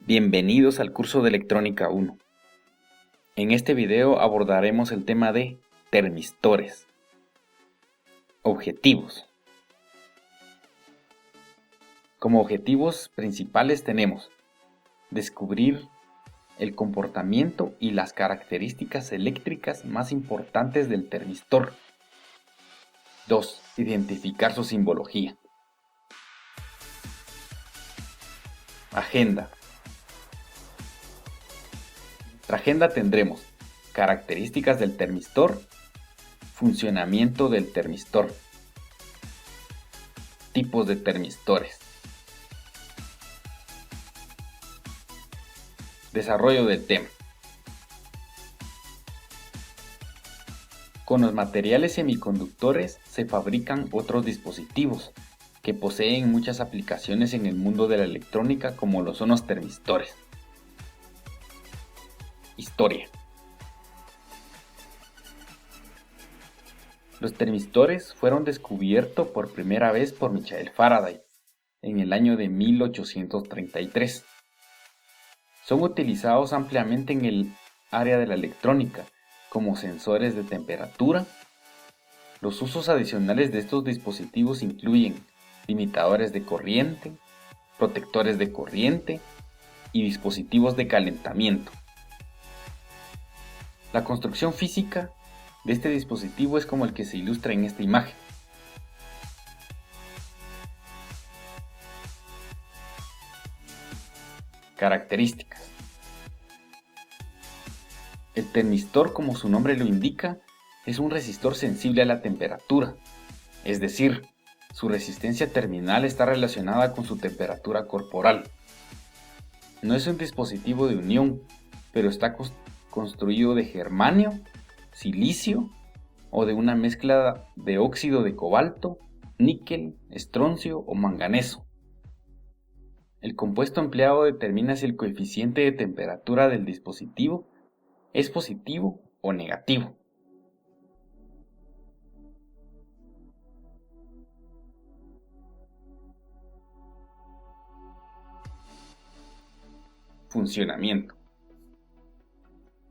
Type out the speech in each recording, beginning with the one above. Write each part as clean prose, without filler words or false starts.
Bienvenidos al curso de Electrónica 1. En este video abordaremos el tema de termistores. Objetivos. Como objetivos principales tenemos descubrir el comportamiento y las características eléctricas más importantes del termistor. 2. Identificar su simbología. Agenda. En nuestra agenda tendremos características del termistor, funcionamiento del termistor, tipos de termistores, desarrollo del tema. Con los materiales semiconductores se fabrican otros dispositivos que poseen muchas aplicaciones en el mundo de la electrónica, como lo son los termistores. Historia. Los termistores fueron descubiertos por primera vez por Michael Faraday en el año de 1833. Son utilizados ampliamente en el área de la electrónica como sensores de temperatura. Los usos adicionales de estos dispositivos incluyen limitadores de corriente, protectores de corriente y dispositivos de calentamiento. La construcción física de este dispositivo es como el que se ilustra en esta imagen. Características. El termistor, como su nombre lo indica, es un resistor sensible a la temperatura, es decir, su resistencia terminal está relacionada con su temperatura corporal. No es un dispositivo de unión, pero está construido de germanio, silicio o de una mezcla de óxido de cobalto, níquel, estroncio o manganeso. El compuesto empleado determina si el coeficiente de temperatura del dispositivo es positivo o negativo. Funcionamiento.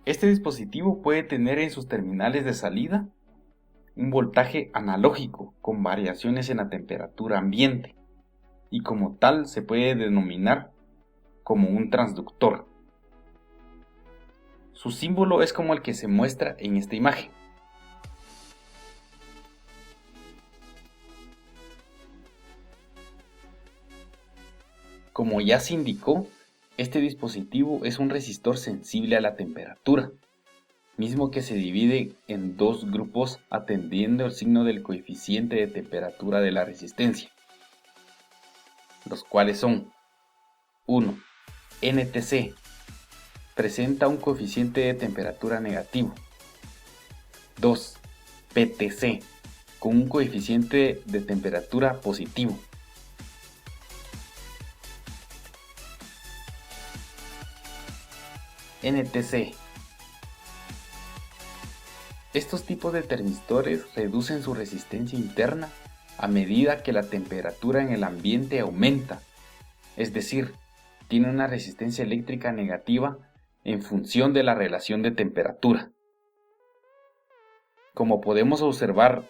Este dispositivo puede tener en sus terminales de salida un voltaje analógico con variaciones en la temperatura ambiente y como tal se puede denominar como un transductor. Su símbolo es como el que se muestra en esta imagen. Como ya se indicó, este dispositivo es un resistor sensible a la temperatura, mismo que se divide en dos grupos atendiendo el signo del coeficiente de temperatura de la resistencia, los cuales son 1. NTC, presenta un coeficiente de temperatura negativo. 2. PTC, con un coeficiente de temperatura positivo. NTC. Estos tipos de termistores reducen su resistencia interna a medida que la temperatura en el ambiente aumenta, es decir, tiene una resistencia eléctrica negativa en función de la relación de temperatura. Como podemos observar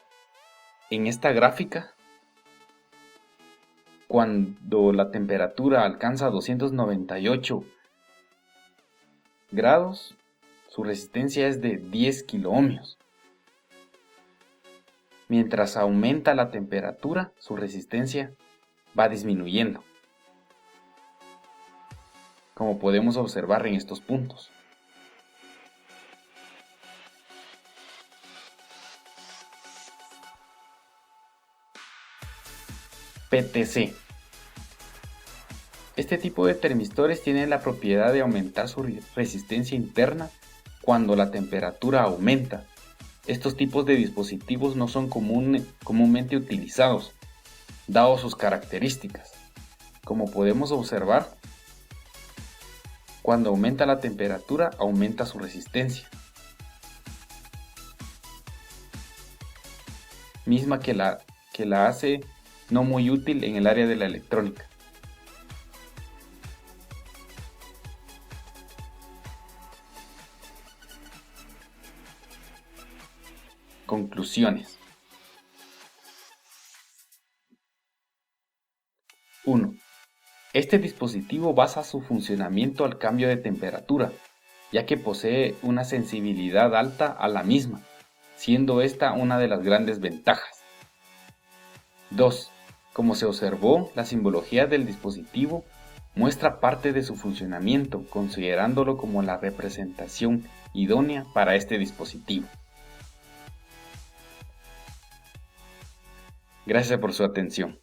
en esta gráfica, cuando la temperatura alcanza 298 grados, su resistencia es de 10 kiloohmios. Mientras aumenta la temperatura, su resistencia va disminuyendo, como podemos observar en estos puntos. PTC. Este tipo de termistores tienen la propiedad de aumentar su resistencia interna cuando la temperatura aumenta. Estos tipos de dispositivos no son comúnmente utilizados, dado sus características. Como podemos observar, cuando aumenta la temperatura, aumenta su resistencia, misma que la hace no muy útil en el área de la electrónica. Conclusiones. 1. Este dispositivo basa su funcionamiento al cambio de temperatura, ya que posee una sensibilidad alta a la misma, siendo esta una de las grandes ventajas. 2. Como se observó, la simbología del dispositivo muestra parte de su funcionamiento, considerándolo como la representación idónea para este dispositivo. Gracias por su atención.